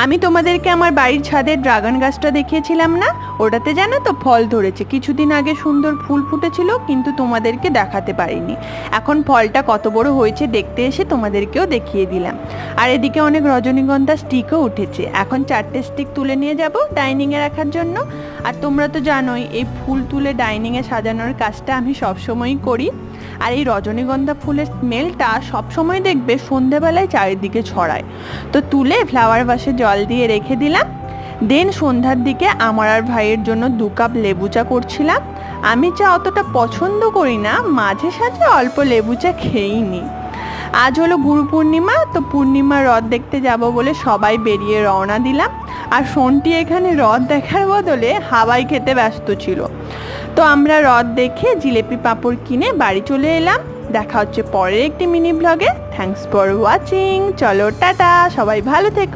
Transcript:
আমি তোমাদেরকে আমার বাড়ির ছাদের ড্রাগন গাছটা দেখিয়েছিলাম না, ওটাতে জানো তো ফল ধরেছে। কিছুদিন আগে সুন্দর ফুল ফুটেছিল, কিন্তু তোমাদেরকে দেখাতে পারিনি। এখন ফলটা কত বড় হয়েছে দেখতে এসে তোমাদেরকেও দেখিয়ে দিলাম। আর এদিকে অনেক রজনীগন্ধা স্টিকও উঠেছে। এখন 4টে স্টিক তুলে নিয়ে যাব ডাইনিংয়ে রাখার জন্য। আর তোমরা তো জানোই এই ফুল তুলে ডাইনিংয়ে সাজানোর কাজটা আমি সবসময়ই করি। আর এই রজনীগন্ধা ফুলের স্মেলটা সবসময় দেখবে সন্ধেবেলায় চারিদিকে ছড়ায়। তো তুলে ফ্লাওয়ার ভাসে জল দিয়ে রেখে দিলাম। দেন সন্ধ্যার দিকে আমার আর ভাইয়ের জন্য 2 কাপ লেবু চা করছিলাম। আমি চা অতটা পছন্দ করি না, মাঝে সাঝে অল্প লেবু চা খেয়েই নিই। আজ হলো গুরু পূর্ণিমা, তো পূর্ণিমা রথ দেখতে যাব বলে সবাই বেরিয়ে রওনা দিলাম। আর শোনটি এখানে রথ দেখার বদলে হাওয়াই খেতে ব্যস্ত ছিল। তো আমরা রথ দেখে জিলেপি পাঁপড় কিনে বাড়ি চলে এলাম। দেখা হচ্ছে পরের একটি মিনি ব্লগে। Thanks for watching. চলো টাটা, সবাই ভালো থেকো।